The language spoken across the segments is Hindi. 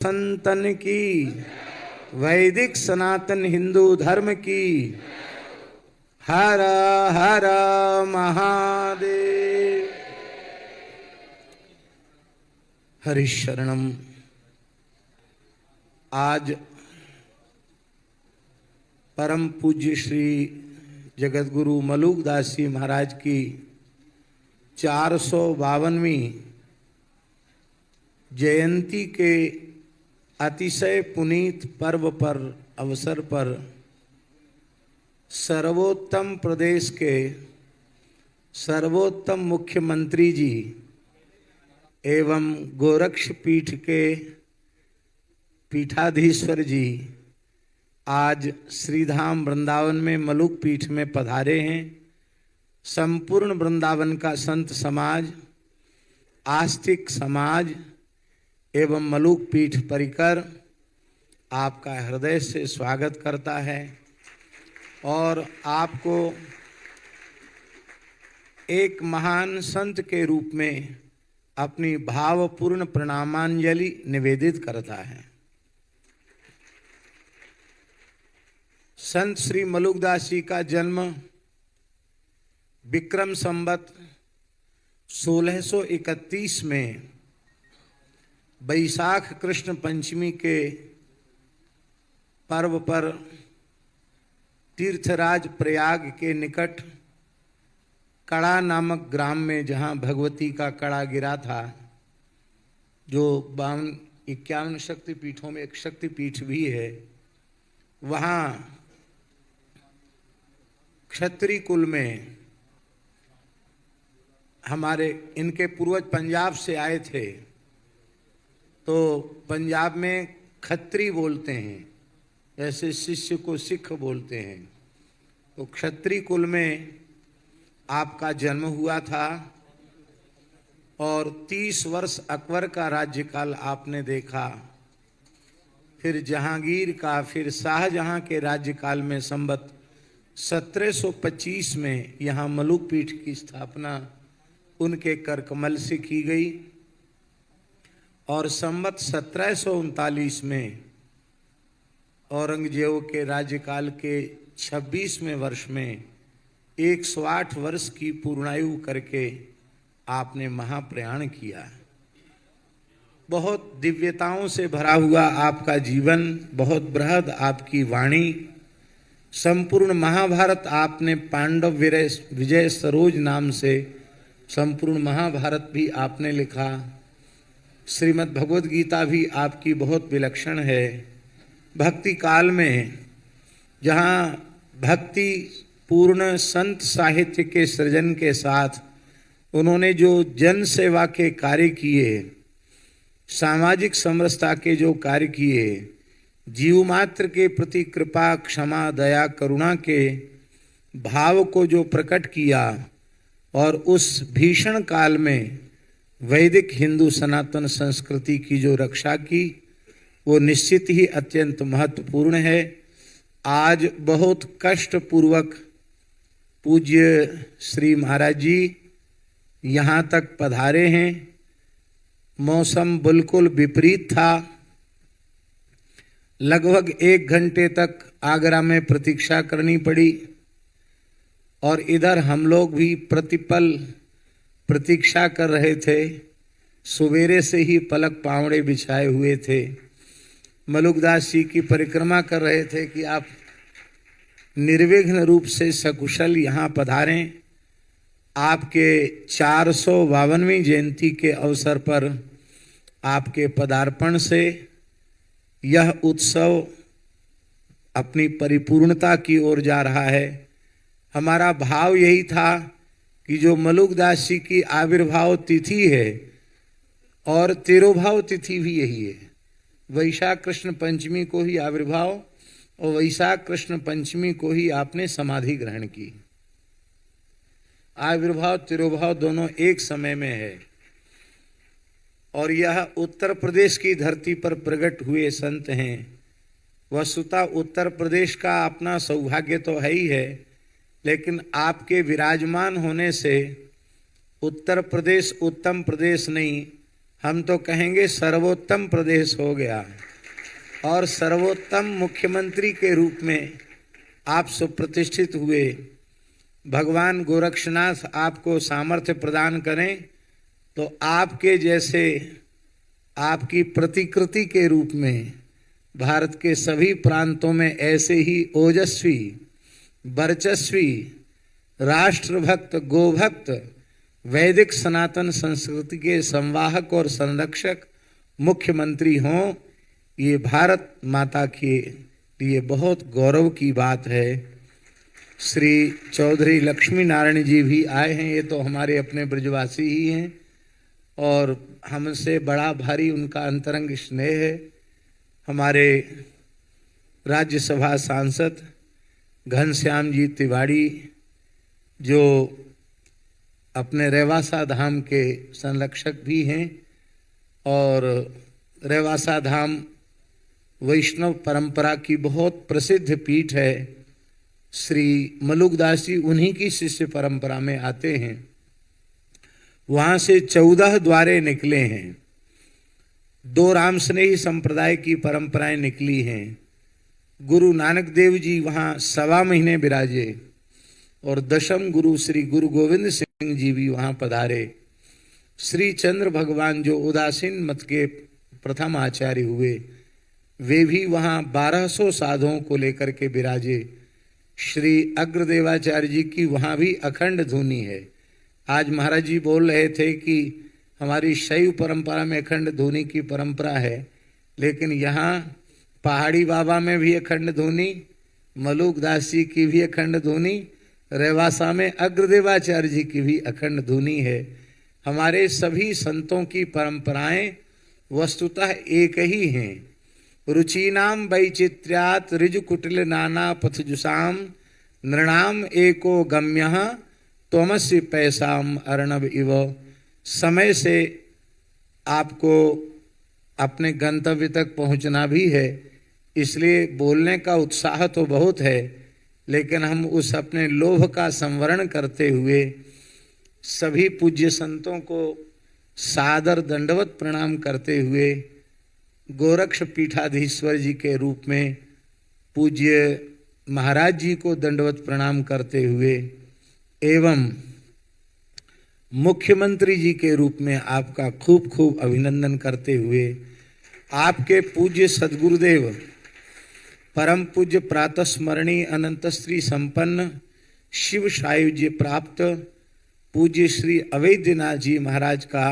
संतन की, वैदिक सनातन हिंदू धर्म की। हर हर महादेव। हरिशरणम। आज परम पूज्य श्री जगतगुरु मलुकदास जी महाराज की 452वीं जयंती के अतिशय पुनीत पर्व पर अवसर पर सर्वोत्तम प्रदेश के सर्वोत्तम मुख्यमंत्री जी एवं गोरक्ष पीठ के पीठाधीश्वर जी आज श्रीधाम वृंदावन में मलुक पीठ में पधारे हैं। संपूर्ण वृंदावन का संत समाज, आस्तिक समाज एवं मलुक पीठ परिकर आपका हृदय से स्वागत करता है और आपको एक महान संत के रूप में अपनी भावपूर्ण प्रणामांजलि निवेदित करता है। संत श्री मलुकदास जी का जन्म विक्रम संवत 1631 में वैशाख कृष्ण पंचमी के पर्व पर तीर्थराज प्रयाग के निकट कड़ा नामक ग्राम में, जहाँ भगवती का कड़ा गिरा था, जो 51 शक्तिपीठों में एक शक्तिपीठ भी है, वहाँ क्षत्रिय कुल में हमारे इनके पूर्वज पंजाब से आए थे, तो पंजाब में खत्री बोलते हैं, जैसे शिष्य को सिख बोलते हैं। तो क्षत्रिय कुल में आपका जन्म हुआ था और 30 वर्ष अकबर का राज्यकाल आपने देखा। फिर जहांगीर का, फिर शाहजहां के राज्यकाल में संवत 1725 में यहाँ मलुक पीठ की स्थापना उनके करकमल से की गई और संवत 1739 में औरंगजेब के राज्यकाल के 26वें वर्ष में 108 वर्ष की पूर्णायु करके आपने महाप्रयाण किया। बहुत दिव्यताओं से भरा हुआ आपका जीवन, बहुत बृहद आपकी वाणी। संपूर्ण महाभारत आपने पांडव विजय सरोज नाम से संपूर्ण महाभारत भी आपने लिखा। श्रीमद् भगवद गीता भी आपकी बहुत विलक्षण है। भक्ति काल में जहाँ भक्ति पूर्ण संत साहित्य के सृजन के साथ उन्होंने जो जन सेवा के कार्य किए, सामाजिक समरसता के जो कार्य किए, जीव मात्र के प्रति कृपा, क्षमा, दया, करुणा के भाव को जो प्रकट किया और उस भीषण काल में वैदिक हिंदू सनातन संस्कृति की जो रक्षा की, वो निश्चित ही अत्यंत महत्वपूर्ण है। आज बहुत कष्ट पूर्वक पूज्य श्री महाराज जी यहाँ तक पधारे हैं। मौसम बिल्कुल विपरीत था। लगभग 1 घंटे तक आगरा में प्रतीक्षा करनी पड़ी और इधर हम लोग भी प्रतिपल प्रतीक्षा कर रहे थे। सवेरे से ही पलक पावड़े बिछाए हुए थे। मलुकदास जी की परिक्रमा कर रहे थे कि आप निर्विघ्न रूप से सकुशल यहाँ पधारें। आपके 452वीं जयंती के अवसर पर आपके पदार्पण से यह उत्सव अपनी परिपूर्णता की ओर जा रहा है। हमारा भाव यही था कि जो मलुकदास जी की आविर्भाव तिथि है और तिरोभाव तिथि भी यही है। वैशाख कृष्ण पंचमी को ही आविर्भाव और वैशाख कृष्ण पंचमी को ही आपने समाधि ग्रहण की। आविर्भाव तिरोभाव दोनों एक समय में है और यह उत्तर प्रदेश की धरती पर प्रकट हुए संत हैं। वस्तुतः उत्तर प्रदेश का अपना सौभाग्य तो है ही है, लेकिन आपके विराजमान होने से उत्तर प्रदेश उत्तम प्रदेश नहीं, हम तो कहेंगे सर्वोत्तम प्रदेश हो गया। और सर्वोत्तम मुख्यमंत्री के रूप में आप सुप्रतिष्ठित हुए। भगवान गोरक्षनाथ आपको सामर्थ्य प्रदान करें तो आपके जैसे, आपकी प्रतिकृति के रूप में भारत के सभी प्रांतों में ऐसे ही ओजस्वी, वर्चस्वी, राष्ट्रभक्त, गोभक्त, वैदिक सनातन संस्कृति के संवाहक और संरक्षक मुख्यमंत्री हों। ये भारत माता के लिए बहुत गौरव की बात है। श्री चौधरी लक्ष्मी नारायण जी भी आए हैं। ये तो हमारे अपने ब्रजवासी ही हैं और हमसे बड़ा भारी उनका अंतरंग स्नेह है। हमारे राज्यसभा सांसद घनश्याम जी तिवारी, जो अपने रेवासा धाम के संरक्षक भी हैं, और रेवासा धाम वैष्णव परंपरा की बहुत प्रसिद्ध पीठ है। श्री मलुकदास जी उन्हीं की शिष्य परंपरा में आते हैं। वहाँ से 14 द्वारे निकले हैं। 2 रामस्नेही संप्रदाय की परंपराएं निकली हैं। गुरु नानक देव जी वहाँ 1.25 महीने विराजे और 10म गुरु श्री गुरु गोविंद सिंह जी भी वहाँ पधारे। श्री चंद्र भगवान जो उदासीन मत के प्रथम आचार्य हुए, वे भी वहाँ 1200 साधुओं को लेकर के विराजे। श्री अग्रदेवाचार्य जी की वहाँ भी अखंड धुनी है। आज महाराज जी बोल रहे थे कि हमारी शैव परंपरा में अखंड धुनी की परंपरा है, लेकिन यहाँ पहाड़ी बाबा में भी अखंड धुनी, मलुकदास जी की भी अखंड धुनी, रेवासा में अग्रदेवाचार्य जी की भी अखंड धुनी है। हमारे सभी संतों की परंपराएं वस्तुतः एक ही हैं। रुचीनाम वैचित्र्यात् ऋजुकुटिल नाना पथजुषाम नृणाम एको गम्यः त्वमसि पैसाम अर्णव इव। समय से आपको अपने गंतव्य तक पहुंचना भी है, इसलिए बोलने का उत्साह तो बहुत है, लेकिन हम उस अपने लोभ का संवरण करते हुए सभी पूज्य संतों को सादर दंडवत प्रणाम करते हुए गोरक्ष पीठाधीश्वर जी के रूप में पूज्य महाराज जी को दंडवत प्रणाम करते हुए एवं मुख्यमंत्री जी के रूप में आपका खूब खूब अभिनंदन करते हुए आपके पूज्य सद्गुरुदेव परम पूज्य प्रातस्मरणीय अनंत श्री संपन्न शिव सायुज्य प्राप्त पूज्य श्री अवैधनाथ जी महाराज का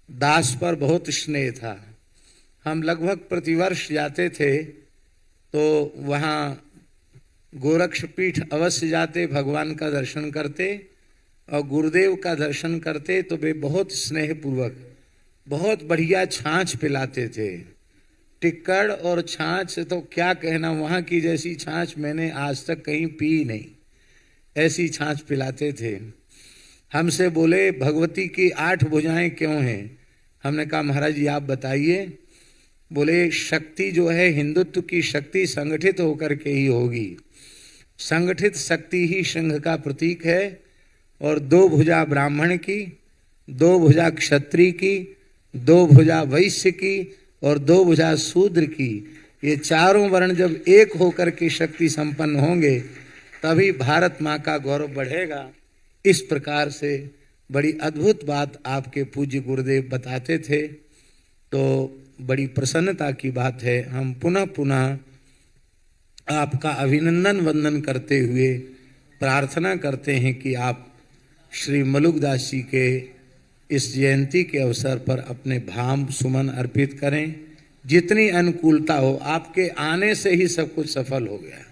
दास पर बहुत स्नेह था। हम लगभग प्रतिवर्ष जाते थे तो वहाँ गोरक्ष पीठ अवश्य जाते, भगवान का दर्शन करते और गुरुदेव का दर्शन करते, तो वे बहुत स्नेहपूर्वक बहुत बढ़िया छाछ पिलाते थे। टिक्कड़ और छाछ तो क्या कहना, वहाँ की जैसी छाछ मैंने आज तक कहीं पी नहीं, ऐसी छाछ पिलाते थे। हमसे बोले भगवती की 8 भुजाएं क्यों हैं? हमने कहा महाराज जी आप बताइए। बोले शक्ति जो है, हिंदुत्व की शक्ति संगठित होकर के ही होगी। संगठित शक्ति ही संघ का प्रतीक है। और 2 भुजा ब्राह्मण की, 2 भुजा क्षत्रिय की, 2 भुजा वैश्य की और 2 भुजा शूद्र की, ये चारों वर्ण जब एक होकर के शक्ति संपन्न होंगे तभी भारत माँ का गौरव बढ़ेगा। इस प्रकार से बड़ी अद्भुत बात आपके पूज्य गुरुदेव बताते थे, तो बड़ी प्रसन्नता की बात है। हम पुनः पुनः आपका अभिनंदन वंदन करते हुए प्रार्थना करते हैं कि आप श्री मलुकदास जी के इस जयंती के अवसर पर अपने भाव सुमन अर्पित करें। जितनी अनुकूलता हो, आपके आने से ही सब कुछ सफल हो गया।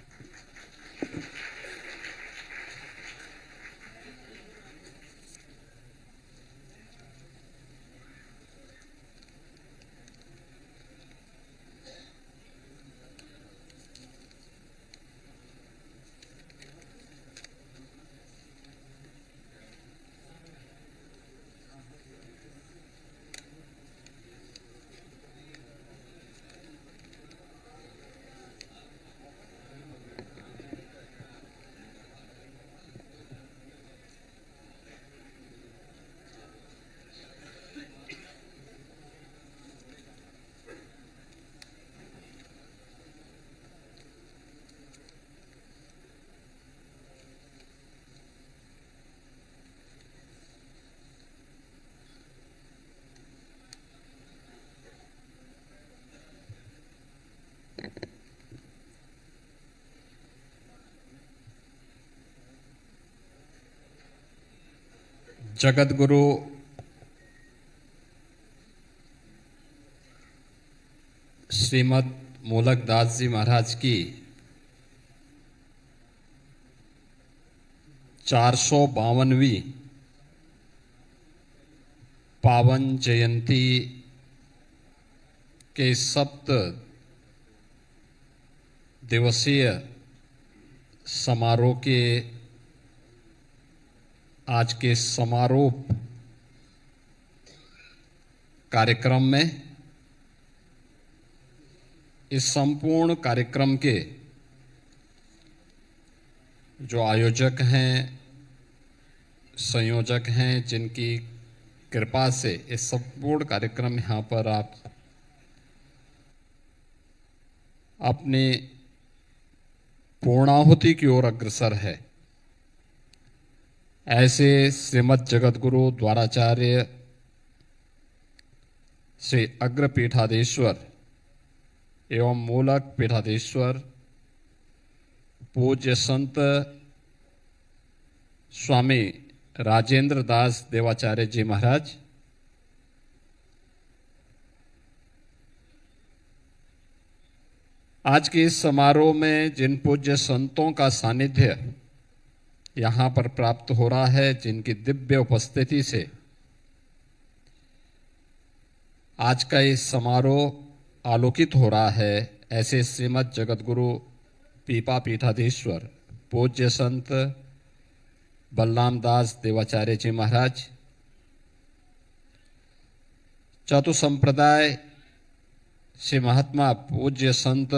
जगत गुरु श्रीमद मूलकदास जी महाराज की 452वीं पावन जयंती के सप्त दिवसीय समारोह के आज के समारोह कार्यक्रम में इस संपूर्ण कार्यक्रम के जो आयोजक हैं, संयोजक हैं, जिनकी कृपा से इस संपूर्ण कार्यक्रम यहाँ पर आप अपनी पूर्णाहुति की ओर अग्रसर है, ऐसे श्रीमद जगत गुरु द्वाराचार्य श्री अग्र पीठाधीश्वर एवं मूलक पीठाधीश्वर पूज्य संत स्वामी राजेंद्र दास देवाचार्य जी महाराज, आज के इस समारोह में जिन पूज्य संतों का सानिध्य यहाँ पर प्राप्त हो रहा है, जिनकी दिव्य उपस्थिति से आज का इस समारोह आलोकित हो रहा है, ऐसे श्रीमद जगत गुरु पीपा पीठाधीश्वर पूज्य संत बलराम दास देवाचार्य जी महाराज, चतु संप्रदाय श्री महात्मा पूज्य संत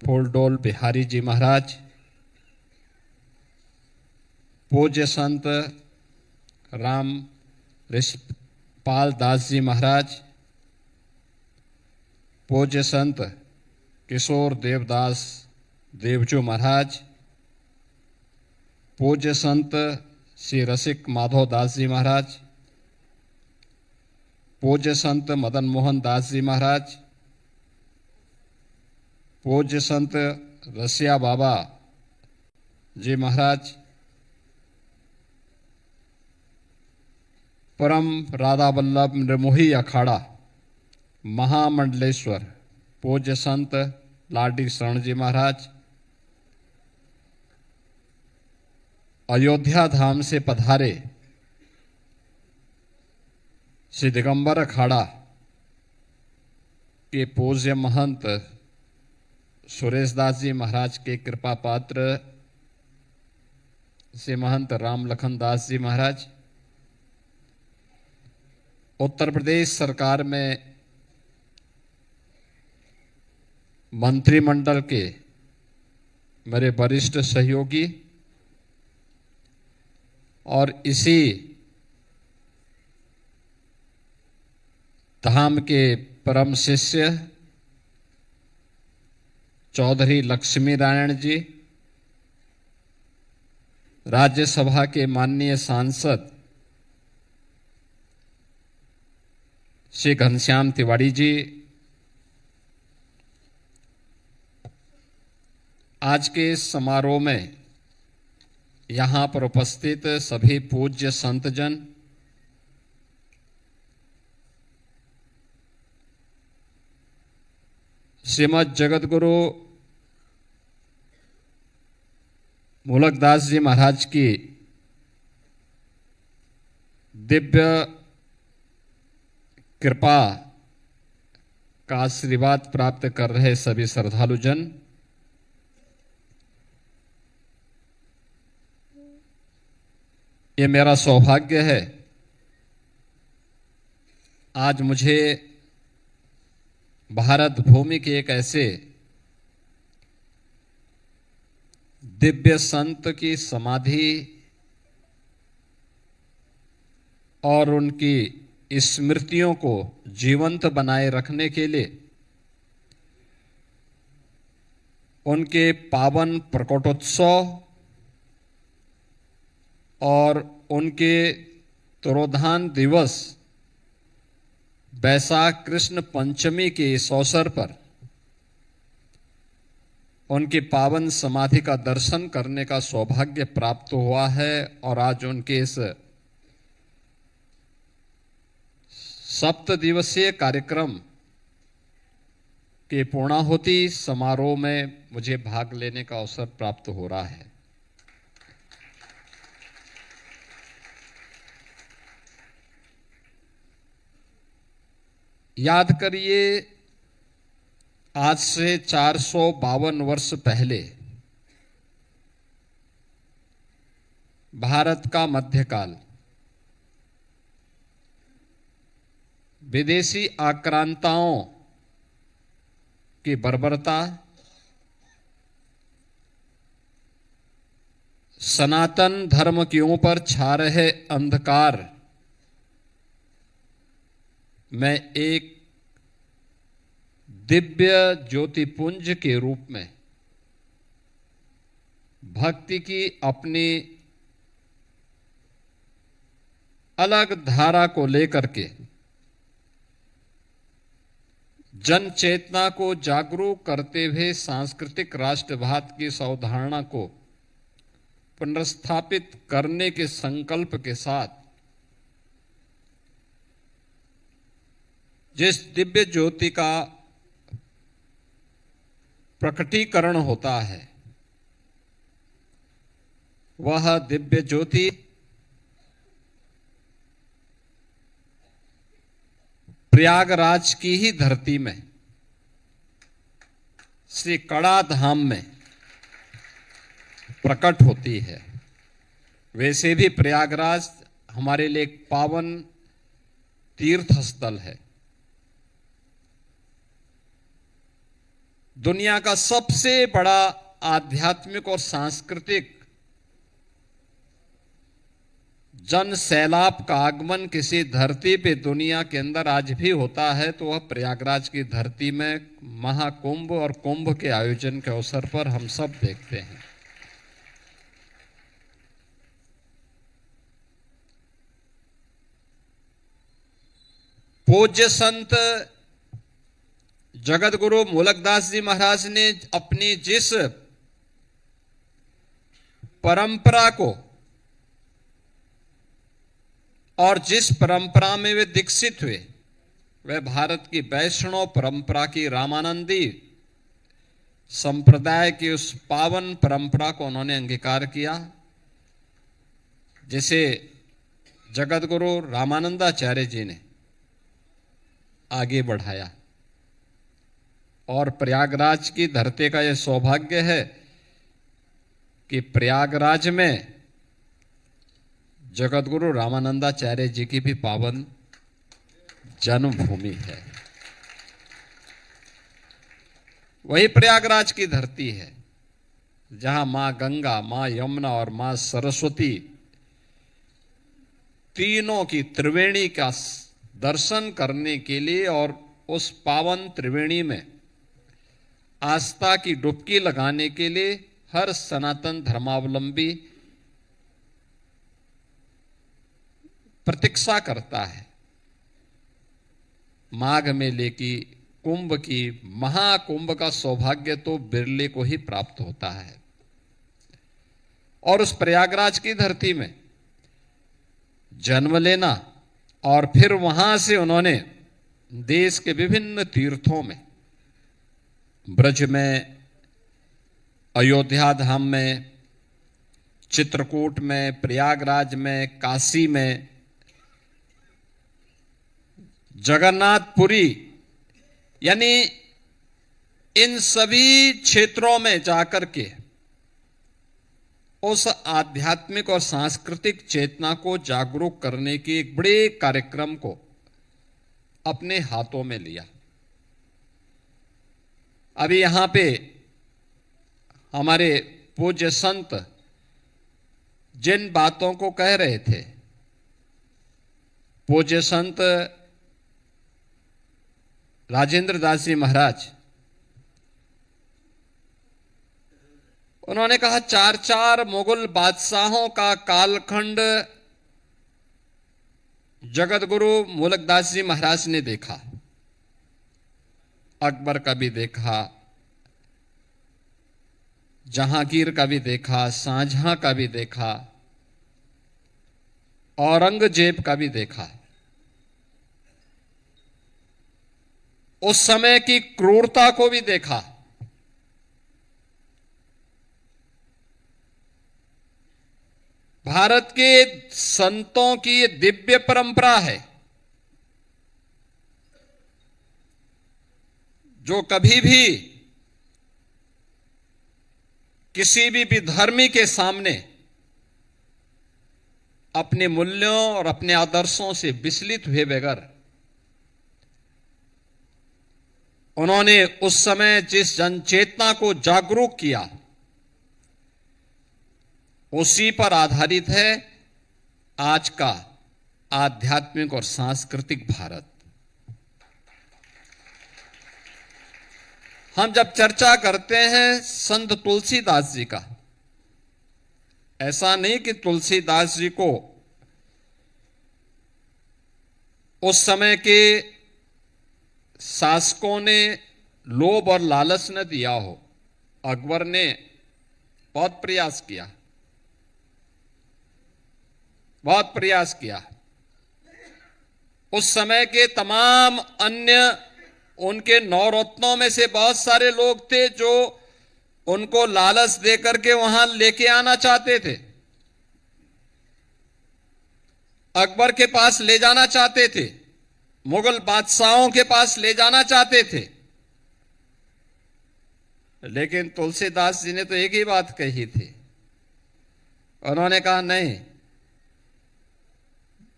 फूलडोल बिहारी जी महाराज, पूज्य संत राम ऋषपाल दास जी महाराज, पूज्य संत किशोर देवदास देवजू महाराज, पूज्य संत श्री रसिक माधव दास जी महाराज, पूज्य संत मदन मोहन दास जी महाराज, पूज्य संत रसिया बाबा जी महाराज, परम राधा वल्लभ निर्मोही अखाड़ा महामंडलेश्वर पूज्य संत लाडी शरण जी महाराज, अयोध्या धाम से पधारे श्री दिगंबर अखाड़ा के पूज्य महंत सुरेश दास जी महाराज के कृपा पात्र श्री महंत राम लखन दास जी महाराज, उत्तर प्रदेश सरकार में मंत्रिमंडल के मेरे वरिष्ठ सहयोगी और इसी धाम के परम शिष्य चौधरी लक्ष्मी नारायण जी, राज्यसभा के माननीय सांसद श्री घनश्याम तिवारी जी, आज के इस समारोह में यहाँ पर उपस्थित सभी पूज्य संतजन, श्रीमद जगत गुरु मूलकदास जी महाराज की दिव्य कृपा का आशीर्वाद प्राप्त कर रहे सभी श्रद्धालुजन, ये मेरा सौभाग्य है आज मुझे भारत भूमि के एक ऐसे दिव्य संत की समाधि और उनकी स्मृतियों को जीवंत बनाए रखने के लिए उनके पावन प्रकटोत्सव और उनके तिरोधान दिवस वैशाख कृष्ण पंचमी के इस अवसर पर उनकी पावन समाधि का दर्शन करने का सौभाग्य प्राप्त हुआ है और आज उनके इस 7 दिवसीय कार्यक्रम के पूर्णाहुति समारोह में मुझे भाग लेने का अवसर प्राप्त हो रहा है। याद करिए, आज से 452 वर्ष पहले भारत का मध्यकाल विदेशी आक्रांताओं की बर्बरता, सनातन धर्म के ऊपर छा रहे अंधकार में एक दिव्य ज्योतिपुंज के रूप में भक्ति की अपनी अलग धारा को लेकर के जन चेतना को जागरूक करते हुए सांस्कृतिक राष्ट्रवाद की इस अवधारणा को पुनर्स्थापित करने के संकल्प के साथ जिस दिव्य ज्योति का प्रकटीकरण होता है, वह दिव्य ज्योति प्रयागराज की ही धरती में श्री कड़ा धाम में प्रकट होती है। वैसे भी प्रयागराज हमारे लिए एक पावन तीर्थ स्थल है। दुनिया का सबसे बड़ा आध्यात्मिक और सांस्कृतिक जन सैलाब का आगमन किसी धरती पे दुनिया के अंदर आज भी होता है तो वह प्रयागराज की धरती में महाकुंभ और कुंभ के आयोजन के अवसर पर हम सब देखते हैं। पूज्य संत जगत गुरु मूलकदास जी महाराज ने अपनी जिस परंपरा को और जिस परंपरा में वे दीक्षित हुए, वह भारत की वैष्णव परंपरा की रामानंदी संप्रदाय की उस पावन परंपरा को उन्होंने अंगीकार किया, जिसे जगत गुरु रामानंदाचार्य जी ने आगे बढ़ाया। और प्रयागराज की धरती का यह सौभाग्य है कि प्रयागराज में जगत गुरु रामानंदाचार्य जी की भी पावन जन्मभूमि है। वही प्रयागराज की धरती है जहां मां गंगा, मां यमुना और मां सरस्वती तीनों की त्रिवेणी का दर्शन करने के लिए और उस पावन त्रिवेणी में आस्था की डुबकी लगाने के लिए हर सनातन धर्मावलंबी प्रतीक्षा करता है। माघ मेले की, कुंभ की, महाकुंभ का सौभाग्य तो बिरले को ही प्राप्त होता है। और उस प्रयागराज की धरती में जन्म लेना और फिर वहां से उन्होंने देश के विभिन्न तीर्थों में, ब्रज में, अयोध्या धाम में, चित्रकूट में, प्रयागराज में, काशी में, जगन्नाथपुरी, यानी इन सभी क्षेत्रों में जाकर के उस आध्यात्मिक और सांस्कृतिक चेतना को जागरूक करने के एक बड़े कार्यक्रम को अपने हाथों में लिया। अभी यहां पे हमारे पूज्य संत जिन बातों को कह रहे थे, पूज्य संत राजेंद्र दास जी महाराज, उन्होंने कहा 4 मुगल बादशाहों का कालखंड जगत गुरु मूलकदास जी महाराज ने देखा। अकबर का भी देखा, जहांगीर का भी देखा, शाहजहां का भी देखा, औरंगजेब का भी देखा। उस समय की क्रूरता को भी देखा। भारत के संतों की ये दिव्य परंपरा है, जो कभी भी किसी भी विधर्मी के सामने अपने मूल्यों और अपने आदर्शों से विचलित हुए बगैर उन्होंने उस समय जिस जनचेतना को जागरूक किया, उसी पर आधारित है आज का आध्यात्मिक और सांस्कृतिक भारत। हम जब चर्चा करते हैं संत तुलसीदास जी का, ऐसा नहीं कि तुलसीदास जी को उस समय के शासकों ने लोभ और लालच न दिया हो। अकबर ने बहुत प्रयास किया, बहुत प्रयास किया। उस समय के तमाम अन्य उनके नौरत्नों में से बहुत सारे लोग थे जो उनको लालच देकर के वहां लेके आना चाहते थे, अकबर के पास ले जाना चाहते थे, मुगल बादशाहों के पास ले जाना चाहते थे। लेकिन तुलसीदास जी ने तो एक ही बात कही थी, उन्होंने कहा नहीं,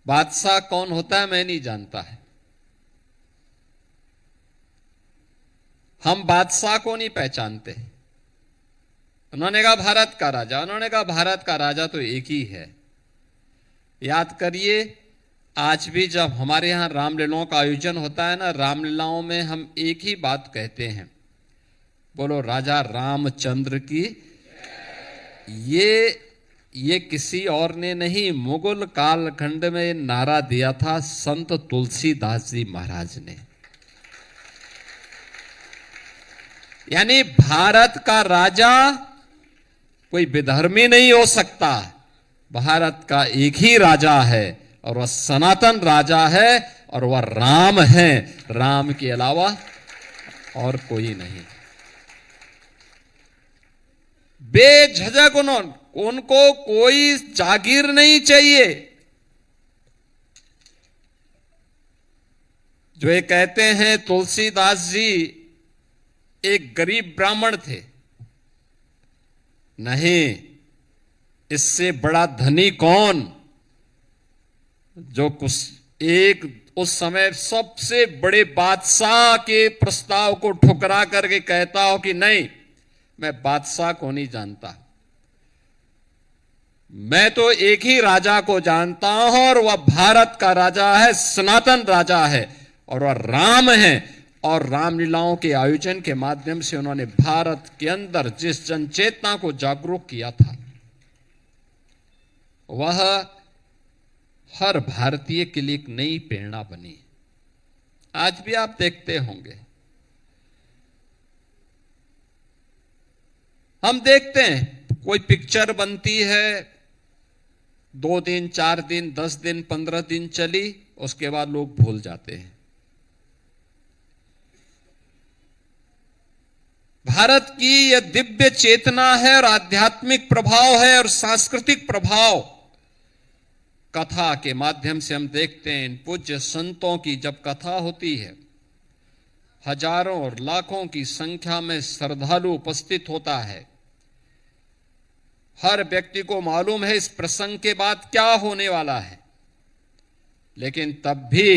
बादशाह कौन होता है मैं नहीं जानता है, हम बादशाह को नहीं पहचानते। उन्होंने कहा भारत का राजा, उन्होंने कहा भारत का राजा तो एक ही है। याद करिए, आज भी जब हमारे यहां रामलीलाओं का आयोजन होता है ना, रामलीलाओं में हम एक ही बात कहते हैं, बोलो राजा रामचंद्र की। ये किसी और ने नहीं, मुगल कालखंड में नारा दिया था संत तुलसीदास जी महाराज ने। यानी भारत का राजा कोई विधर्मी नहीं हो सकता, भारत का एक ही राजा है और वह सनातन राजा है और वह राम है, राम के अलावा और कोई नहीं। बेझिझक उनको कोई जागीर नहीं चाहिए। जो ये कहते हैं तुलसीदास जी एक गरीब ब्राह्मण थे, नहीं, इससे बड़ा धनी कौन जो कुछ एक उस समय सबसे बड़े बादशाह के प्रस्ताव को ठुकरा करके कहता हो कि नहीं, मैं बादशाह को नहीं जानता, मैं तो एक ही राजा को जानता हूं और वह भारत का राजा है, सनातन राजा है और वह राम है। और रामलीलाओं के आयोजन के माध्यम से उन्होंने भारत के अंदर जिस जनचेतना को जागरूक किया था, वह हर भारतीय के लिए एक नई प्रेरणा बनी। आज भी आप देखते होंगे, हम देखते हैं कोई पिक्चर बनती है, 2 दिन 4 दिन 10 दिन 15 दिन चली, उसके बाद लोग भूल जाते हैं। भारत की यह दिव्य चेतना है और आध्यात्मिक प्रभाव है और सांस्कृतिक प्रभाव। कथा के माध्यम से हम देखते हैं, इन पूज्य संतों की जब कथा होती है, हजारों और लाखों की संख्या में श्रद्धालु उपस्थित होता है। हर व्यक्ति को मालूम है इस प्रसंग के बाद क्या होने वाला है, लेकिन तब भी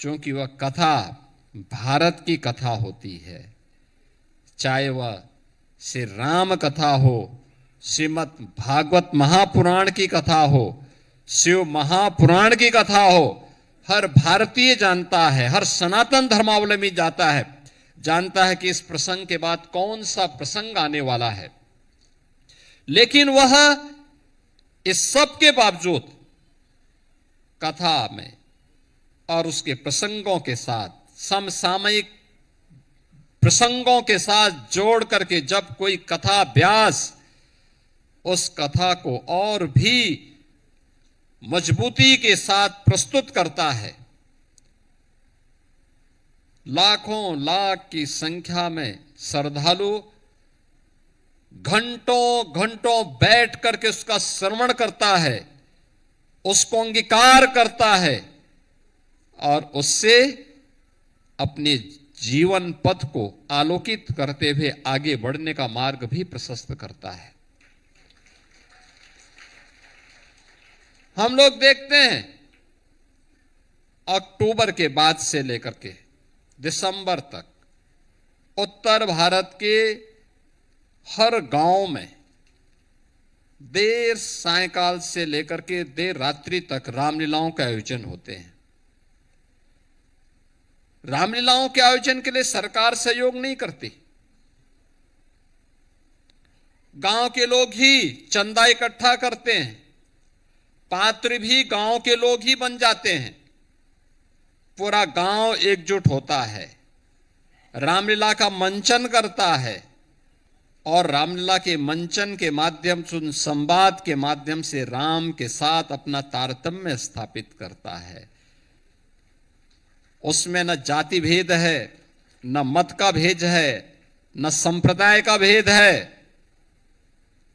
चूंकि वह कथा भारत की कथा होती है, चाहे वह श्री राम कथा हो, श्रीमद् भागवत महापुराण की कथा हो, शिव महापुराण की कथा हो, हर भारतीय जानता है, हर सनातन धर्मावलंबी जानता है कि इस प्रसंग के बाद कौन सा प्रसंग आने वाला है। लेकिन वह इस सब के बावजूद कथा में और उसके प्रसंगों के साथ समसामयिक प्रसंगों के साथ जोड़ करके जब कोई कथा व्यास उस कथा को और भी मजबूती के साथ प्रस्तुत करता है, लाखों लाख की संख्या में श्रद्धालु घंटों घंटों बैठ करके उसका श्रवण करता है, उसको अंगीकार करता है और उससे अपने जीवन पथ को आलोकित करते हुए आगे बढ़ने का मार्ग भी प्रशस्त करता है। हम लोग देखते हैं अक्टूबर के बाद से लेकर के दिसंबर तक उत्तर भारत के हर गांव में देर सायंकाल से लेकर के देर रात्रि तक रामलीलाओं के आयोजन होते हैं। रामलीलाओं के आयोजन के लिए सरकार सहयोग नहीं करती, गांव के लोग ही चंदा इकट्ठा करते हैं, पात्र भी गांव के लोग ही बन जाते हैं, पूरा गांव एकजुट होता है, रामलीला का मंचन करता है और रामलीला के मंचन के माध्यम से, संवाद के माध्यम से राम के साथ अपना तारतम्य स्थापित करता है। उसमें न जाति भेद है, न मत का भेद है, न संप्रदाय का भेद है,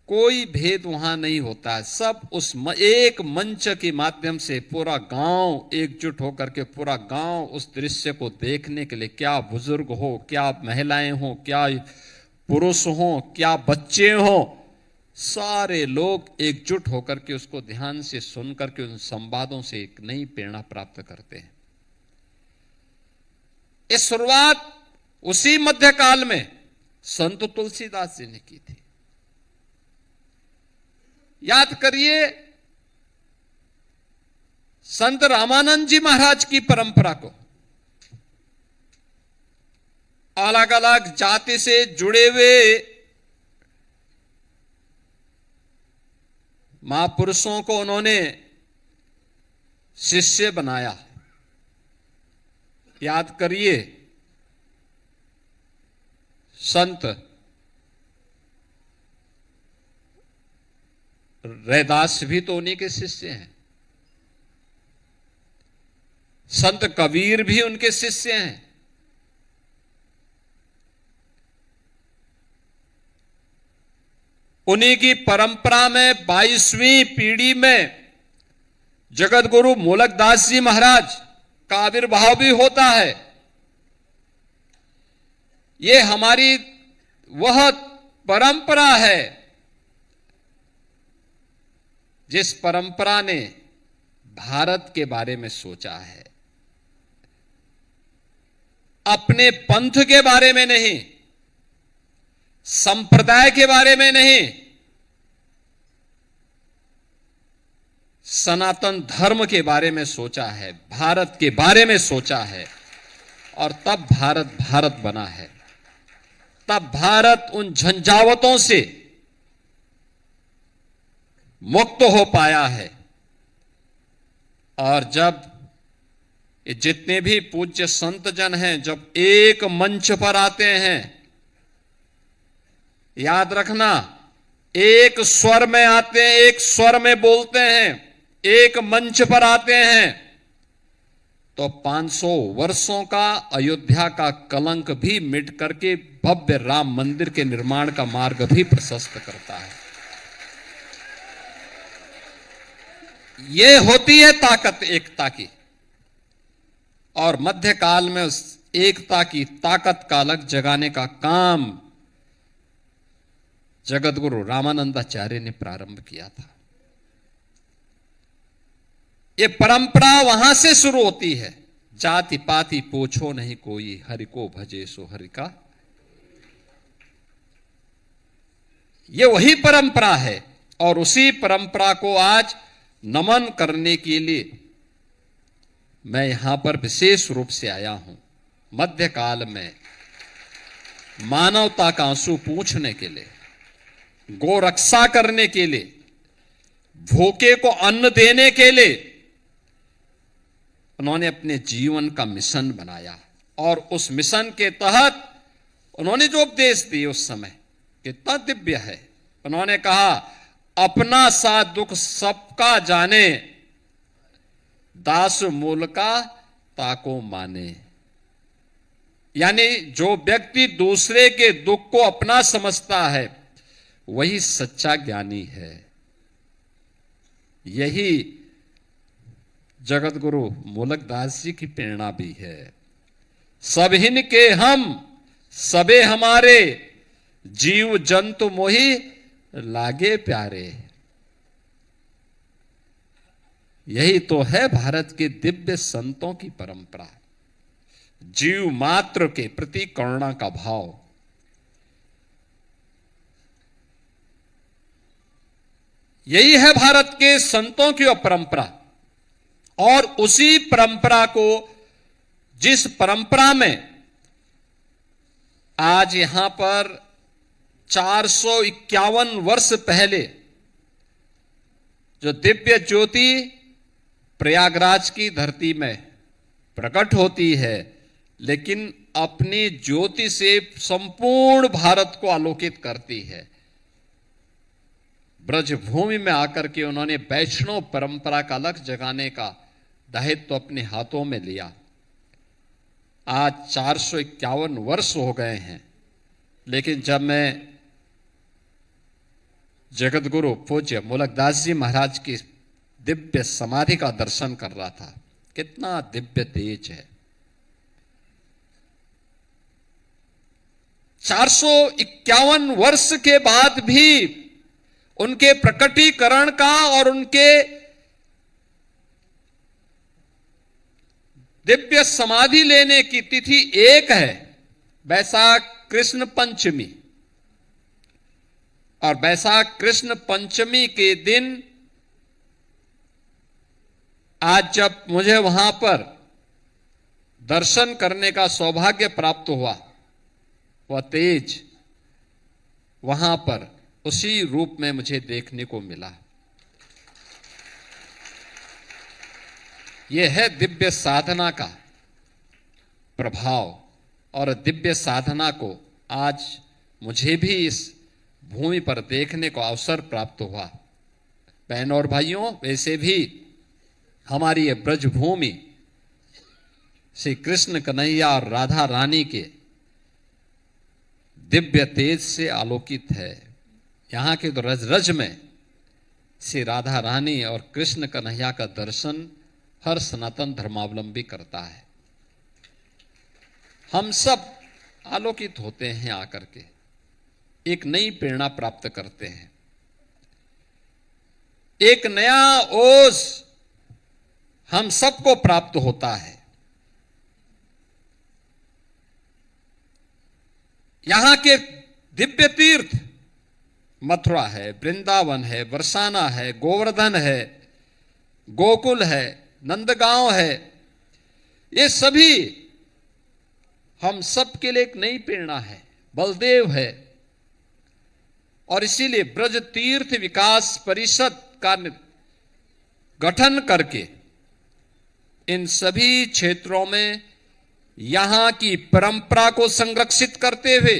कोई भेद वहां नहीं होता है। सब उस एक मंच के माध्यम से पूरा गांव एकजुट होकर के, पूरा गांव उस दृश्य को देखने के लिए, क्या बुजुर्ग हो, क्या महिलाएं हो, क्या पुरुष हो, क्या बच्चे हो, सारे लोग एकजुट होकर के उसको ध्यान से सुन करके उन संवादों से एक नई प्रेरणा प्राप्त करते हैं। इस शुरुआत उसी मध्यकाल में संत तुलसीदास जी ने की थी। याद करिए संत रामानंद जी महाराज की परंपरा को, अलग अलग जाति से जुड़े हुए महापुरुषों को उन्होंने शिष्य बनाया। याद करिए संत रैदास भी तो उन्हीं के शिष्य हैं, संत कबीर भी उनके शिष्य हैं, उन्हीं की परंपरा में 22वीं पीढ़ी में जगत गुरु मूलकदास जी महाराज का आविर्भाव भी होता है। ये हमारी वह परंपरा है जिस परंपरा ने भारत के बारे में सोचा है, अपने पंथ के बारे में नहीं, संप्रदाय के बारे में नहीं, सनातन धर्म के बारे में सोचा है, भारत के बारे में सोचा है और तब भारत भारत बना है। तब भारत उन झंझावतों से मुक्त हो पाया है। और जब ये जितने भी पूज्य संत जन हैं जब एक मंच पर आते हैं, याद रखना, एक स्वर में आते हैं, एक स्वर में बोलते हैं, एक मंच पर आते हैं, तो 500 वर्षों का अयोध्या का कलंक भी मिट करके भव्य राम मंदिर के निर्माण का मार्ग भी प्रशस्त करता है। यह होती है ताकत एकता की। और मध्यकाल में उस एकता की ताकत का अलग जगाने का काम जगत गुरु रामानंदाचार्य ने प्रारंभ किया था। ये परंपरा वहां से शुरू होती है, जाति पाति पूछो नहीं कोई, हरि को भजे सो हरि का। ये वही परंपरा है और उसी परंपरा को आज नमन करने के लिए मैं यहां पर विशेष रूप से आया हूं। मध्यकाल में मानवता का आंसू पूछने के लिए, गौ रक्षा करने के लिए, भूखे को अन्न देने के लिए उन्होंने अपने जीवन का मिशन बनाया और उस मिशन के तहत उन्होंने जो उपदेश दिए उस समय कितना दिव्य है। उन्होंने कहा, अपना सा दुख सबका जाने, दास मूल का ताको माने। यानी जो व्यक्ति दूसरे के दुख को अपना समझता है वही सच्चा ज्ञानी है। यही जगत गुरु मूलकदास जी की प्रेरणा भी है। सबहिन के हम सबे हमारे, जीव जंतु मोहि लागे प्यारे। यही तो है भारत के दिव्य संतों की परंपरा, जीव मात्र के प्रति करुणा का भाव। यही है भारत के संतों की परंपरा। और उसी परंपरा को, जिस परंपरा में आज यहां पर 451 वर्ष पहले जो दिव्य ज्योति प्रयागराज की धरती में प्रकट होती है, लेकिन अपनी ज्योति से संपूर्ण भारत को आलोकित करती है। ब्रजभूमि में आकर के उन्होंने वैष्णव परंपरा का अलग जगाने का दायित्व अपने हाथों में लिया। आज 451 वर्ष हो गए हैं, लेकिन जब मैं जगत गुरु पूज्य मूलकदास जी महाराज की दिव्य समाधि का दर्शन कर रहा था, कितना दिव्य तेज है। 451 वर्ष के बाद भी उनके प्रकटीकरण का और उनके दिव्य समाधि लेने की तिथि एक है, वैशाख कृष्ण पंचमी। और वैशाख कृष्ण पंचमी के दिन आज जब मुझे वहां पर दर्शन करने का सौभाग्य प्राप्त हुआ, वह तेज वहां पर उसी रूप में मुझे देखने को मिला। यह है दिव्य साधना का प्रभाव। और दिव्य साधना को आज मुझे भी इस भूमि पर देखने को अवसर प्राप्त हुआ। बहनों और भाइयों, वैसे भी हमारी ये ब्रजभूमि श्री कृष्ण कन्हैया और राधा रानी के दिव्य तेज से आलोकित है। यहाँ के तो रज रज में श्री राधा रानी और कृष्ण कन्हैया का दर्शन हर सनातन धर्मावलंबी करता है। हम सब आलोकित होते हैं, आकर के एक नई प्रेरणा प्राप्त करते हैं, एक नया ओज हम सबको प्राप्त होता है। यहां के दिव्य तीर्थ मथुरा है, वृंदावन है, बरसाना है, गोवर्धन है, गोकुल है, नंदगांव है, ये सभी हम सब के लिए एक नई प्रेरणा है, बलदेव है। और इसीलिए ब्रज तीर्थ विकास परिषद का गठन करके इन सभी क्षेत्रों में यहां की परंपरा को संरक्षित करते हुए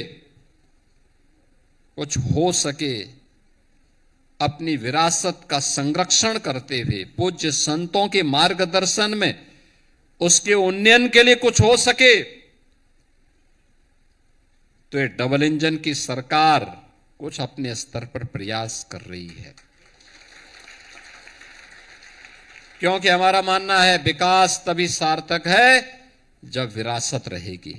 कुछ हो सके अपनी विरासत का संरक्षण करते हुए पूज्य संतों के मार्गदर्शन में उसके उन्नयन के लिए कुछ हो सके, तो ये डबल इंजन की सरकार कुछ अपने स्तर पर प्रयास कर रही है। क्योंकि हमारा मानना है विकास तभी सार्थक है जब विरासत रहेगी।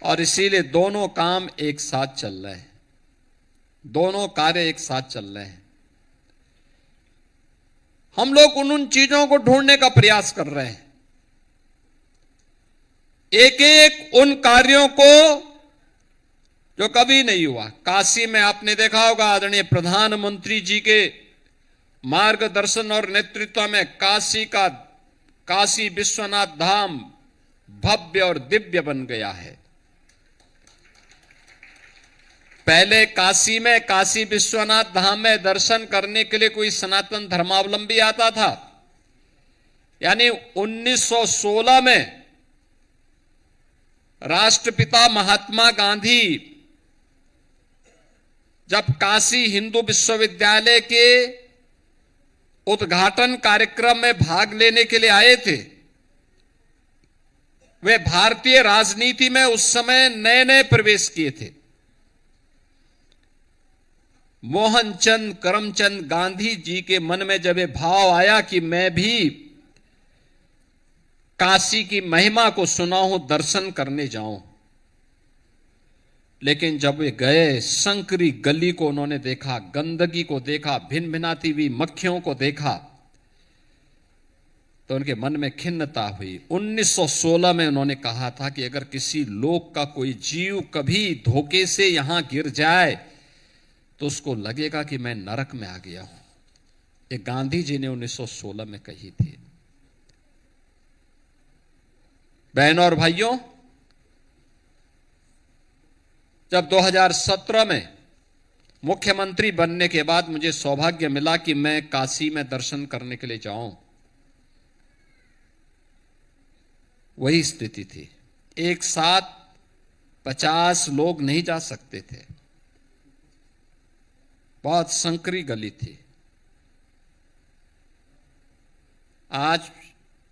और इसीलिए दोनों काम एक साथ चल रहे हैं, दोनों कार्य एक साथ चल रहे हैं। हम लोग उन चीजों को ढूंढने का प्रयास कर रहे हैं, एक एक उन कार्यों को जो कभी नहीं हुआ। काशी में आपने देखा होगा आदरणीय प्रधानमंत्री जी के मार्गदर्शन और नेतृत्व में काशी विश्वनाथ धाम भव्य और दिव्य बन गया है। पहले काशी में, काशी विश्वनाथ धाम में दर्शन करने के लिए कोई सनातन धर्मावलंबी आता था, यानी 1916 में राष्ट्रपिता महात्मा गांधी जब काशी हिंदू विश्वविद्यालय के उद्घाटन कार्यक्रम में भाग लेने के लिए आए थे, वे भारतीय राजनीति में उस समय नए नए प्रवेश किए थे। मोहनचंद करमचंद गांधी जी के मन में जब ये भाव आया कि मैं भी काशी की महिमा को सुना हूं, दर्शन करने जाऊं, लेकिन जब वे गए, संकरी गली को उन्होंने देखा, गंदगी को देखा, भिन भिनाती हुई मक्खियों को देखा, तो उनके मन में खिन्नता हुई। 1916 में उन्होंने कहा था कि अगर किसी लोक का कोई जीव कभी धोखे से यहां गिर जाए तो उसको लगेगा कि मैं नरक में आ गया हूं। ये गांधी जी ने 1916 में कही थी। बहनों और भाइयों, जब 2017 में मुख्यमंत्री बनने के बाद मुझे सौभाग्य मिला कि मैं काशी में दर्शन करने के लिए जाऊं, वही स्थिति थी। एक साथ 50 लोग नहीं जा सकते थे, बहुत संकरी गली थी। आज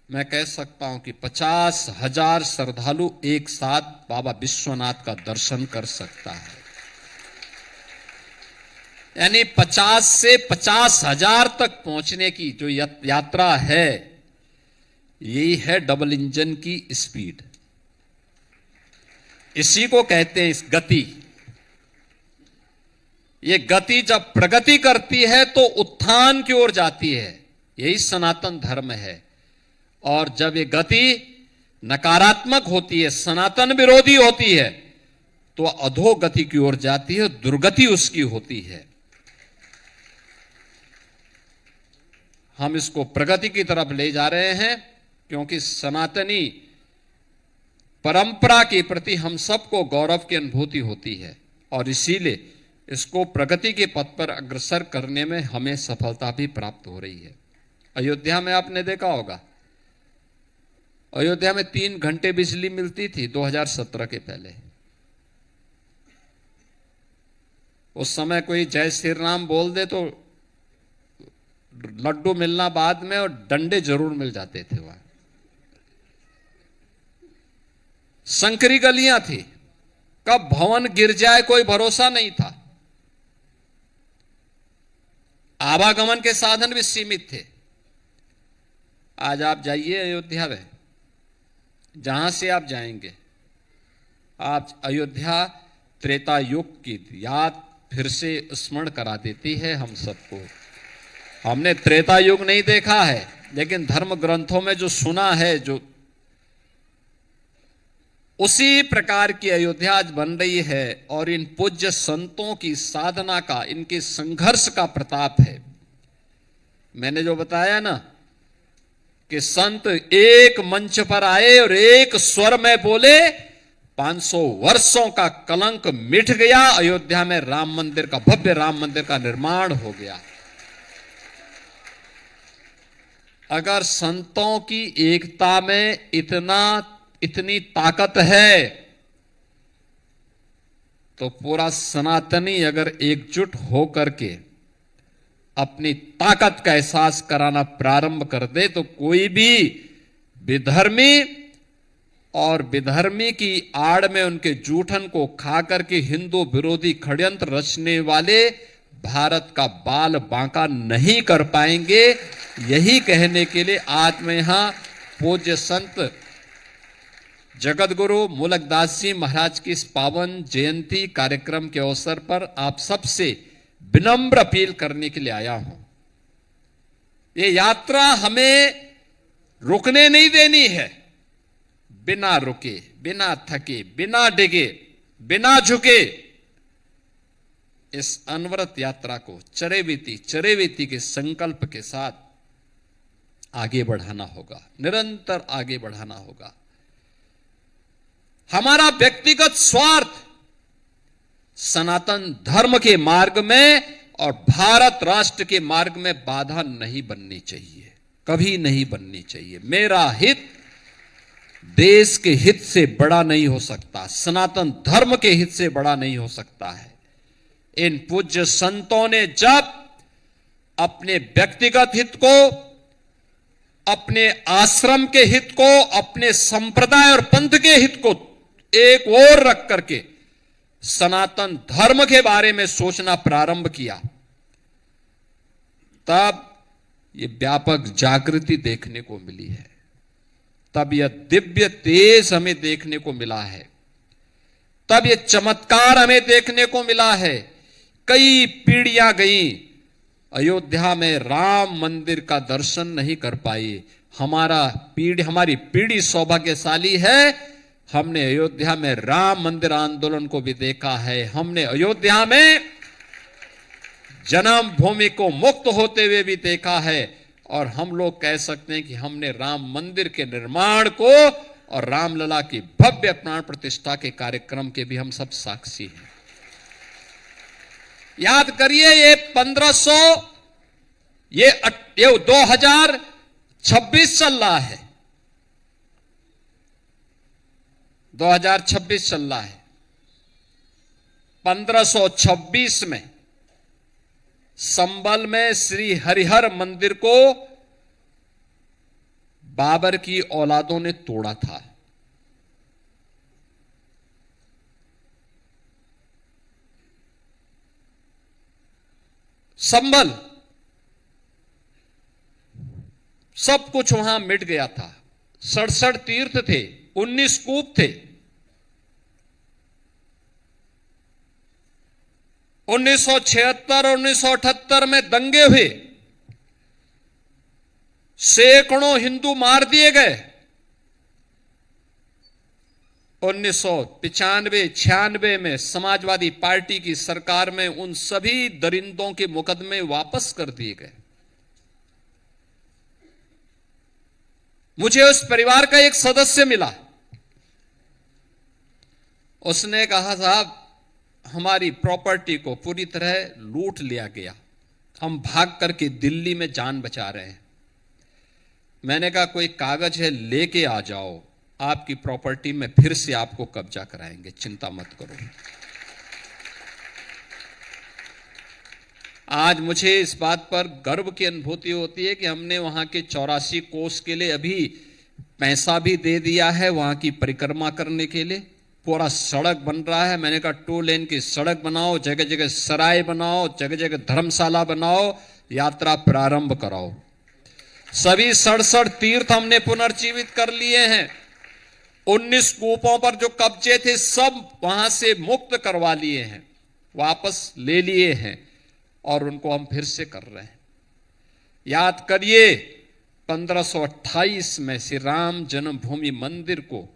मैं कह सकता हूं कि 50,000 श्रद्धालु एक साथ बाबा विश्वनाथ का दर्शन कर सकता है। यानी 50 से 50,000 तक पहुंचने की जो यात्रा है, यही है डबल इंजन की स्पीड। इसी को कहते हैं इस गति। ये गति जब प्रगति करती है तो उत्थान की ओर जाती है, यही सनातन धर्म है। और जब ये गति नकारात्मक होती है, सनातन विरोधी होती है, तो अधोगति की ओर जाती है, दुर्गति उसकी होती है। हम इसको प्रगति की तरफ ले जा रहे हैं, क्योंकि सनातनी परंपरा के प्रति हम सबको गौरव की अनुभूति होती है, और इसीलिए इसको प्रगति के पथ पर अग्रसर करने में हमें सफलता भी प्राप्त हो रही है। अयोध्या में आपने देखा होगा, अयोध्या में 3 घंटे बिजली मिलती थी 2017 के पहले। उस समय कोई जय श्री राम बोल दे तो लड्डू मिलना बाद में, और डंडे जरूर मिल जाते थे वहां। संकरी गलियां थी, कब भवन गिर जाए कोई भरोसा नहीं था। आवागमन के साधन भी सीमित थे। आज आप जाइए अयोध्या में, जहां से आप जाएंगे, आप अयोध्या त्रेता युग की याद फिर से स्मरण करा देती है हम सबको। हमने त्रेता युग नहीं देखा है, लेकिन धर्म ग्रंथों में जो सुना है, जो उसी प्रकार की अयोध्या आज बन रही है, और इन पूज्य संतों की साधना का, इनके संघर्ष का प्रताप है। मैंने जो बताया ना कि संत एक मंच पर आए और एक स्वर में बोले, 500 वर्षों का कलंक मिट गया, अयोध्या में राम मंदिर का, भव्य राम मंदिर का निर्माण हो गया। अगर संतों की एकता में इतनी ताकत है, तो पूरा सनातनी अगर एकजुट होकर के अपनी ताकत का एहसास कराना प्रारंभ कर दे, तो कोई भी विधर्मी और विधर्मी की आड़ में उनके जूठन को खा करके हिंदू विरोधी षड्यंत्र रचने वाले भारत का बाल बांका नहीं कर पाएंगे। यही कहने के लिए आज मैं यहां पूज्य संत जगत गुरु मूलकदास जी महाराज की इस पावन जयंती कार्यक्रम के अवसर पर आप सबसे विनम्र अपील करने के लिए आया हूं। ये यात्रा हमें रुकने नहीं देनी है। बिना रुके, बिना थके, बिना डिगे, बिना झुके इस अनवरत यात्रा को चरेवेती के संकल्प के साथ आगे बढ़ाना होगा, निरंतर आगे बढ़ाना होगा। हमारा व्यक्तिगत स्वार्थ सनातन धर्म के मार्ग में और भारत राष्ट्र के मार्ग में बाधा नहीं बननी चाहिए, कभी नहीं बननी चाहिए। मेरा हित देश के हित से बड़ा नहीं हो सकता, सनातन धर्म के हित से बड़ा नहीं हो सकता है। इन पूज्य संतों ने जब अपने व्यक्तिगत हित को, अपने आश्रम के हित को, अपने संप्रदाय और पंथ के हित को एक ओर रख करके सनातन धर्म के बारे में सोचना प्रारंभ किया, तब ये व्यापक जागृति देखने को मिली है, तब यह दिव्य तेज हमें देखने को मिला है, तब यह चमत्कार हमें देखने को मिला है। कई पीढ़ियां गई, अयोध्या में राम मंदिर का दर्शन नहीं कर पाई। हमारी पीढ़ी सौभाग्यशाली है, हमने अयोध्या में राम मंदिर आंदोलन को भी देखा है, हमने अयोध्या में जन्मभूमि को मुक्त होते हुए भी देखा है, और हम लोग कह सकते हैं कि हमने राम मंदिर के निर्माण को और रामलला की भव्य प्राण प्रतिष्ठा के कार्यक्रम के भी हम सब साक्षी हैं। याद करिए, ये 2026 चल रहा है, 2026 चल रहा है। 1526 में संबल में श्री हरिहर मंदिर को बाबर की औलादों ने तोड़ा था। संबल, सब कुछ वहां मिट गया था। 67 तीर्थ थे, 19 कूप थे। 1976 और 1978 में दंगे हुए, सैकड़ों हिंदू मार दिए गए। 1995-96 में समाजवादी पार्टी की सरकार में उन सभी दरिंदों के मुकदमे वापस कर दिए गए। मुझे उस परिवार का एक सदस्य मिला, उसने कहा, साहब हमारी प्रॉपर्टी को पूरी तरह लूट लिया गया, हम भाग करके दिल्ली में जान बचा रहे हैं। मैंने कहा कोई कागज है लेके आ जाओ, आपकी प्रॉपर्टी में फिर से आपको कब्जा कराएंगे, चिंता मत करो। आज मुझे इस बात पर गर्व की अनुभूति होती है कि हमने वहां के 84 कोस के लिए अभी पैसा भी दे दिया है, वहां की परिक्रमा करने के लिए पूरा सड़क बन रहा है। मैंने कहा 2 लेन की सड़क बनाओ, जगह जगह सराय बनाओ, जगह जगह धर्मशाला बनाओ, यात्रा प्रारंभ कराओ। सभी 67 तीर्थ हमने पुनर्जीवित कर लिए हैं। 19 कूपों पर जो कब्जे थे सब वहां से मुक्त करवा लिए हैं, वापस ले लिए हैं, और उनको हम फिर से कर रहे हैं। याद करिए, 1528 में श्री राम जन्मभूमि मंदिर को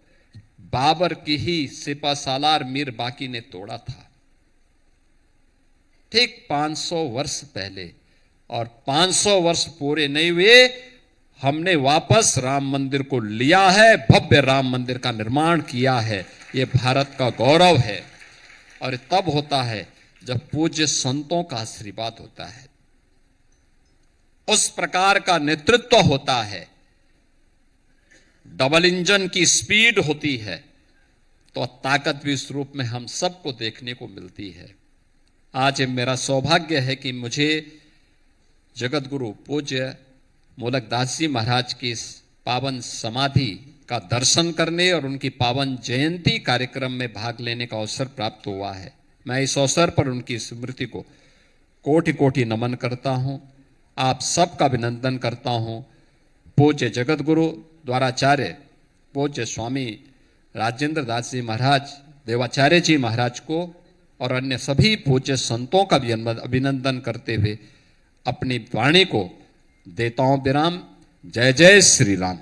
बाबर की ही सिपहसालार मीर बाकी ने तोड़ा था, ठीक 500 वर्ष पहले। और 500 वर्ष पूरे नहीं हुए, हमने वापस राम मंदिर को लिया है, भव्य राम मंदिर का निर्माण किया है। यह भारत का गौरव है, और तब होता है जब पूज्य संतों का आशीर्वाद होता है, उस प्रकार का नेतृत्व होता है, डबल इंजन की स्पीड होती है, तो ताकत भी इस रूप में हम सबको देखने को मिलती है। आज मेरा सौभाग्य है कि मुझे जगत गुरु पूज्य मूलकदास जी महाराज की इस पावन समाधि का दर्शन करने और उनकी पावन जयंती कार्यक्रम में भाग लेने का अवसर प्राप्त हुआ है। मैं इस अवसर पर उनकी स्मृति को कोटि कोटि नमन करता हूं, आप सबका अभिनंदन करता हूं। पूज्य जगत गुरु द्वाराचार्य पूज्य स्वामी राजेंद्र दास जी महाराज, देवाचार्य जी महाराज को और अन्य सभी पूज्य संतों का भी अभिनंदन करते हुए अपनी वाणी को देता हूं विराम। जय जय श्री राम।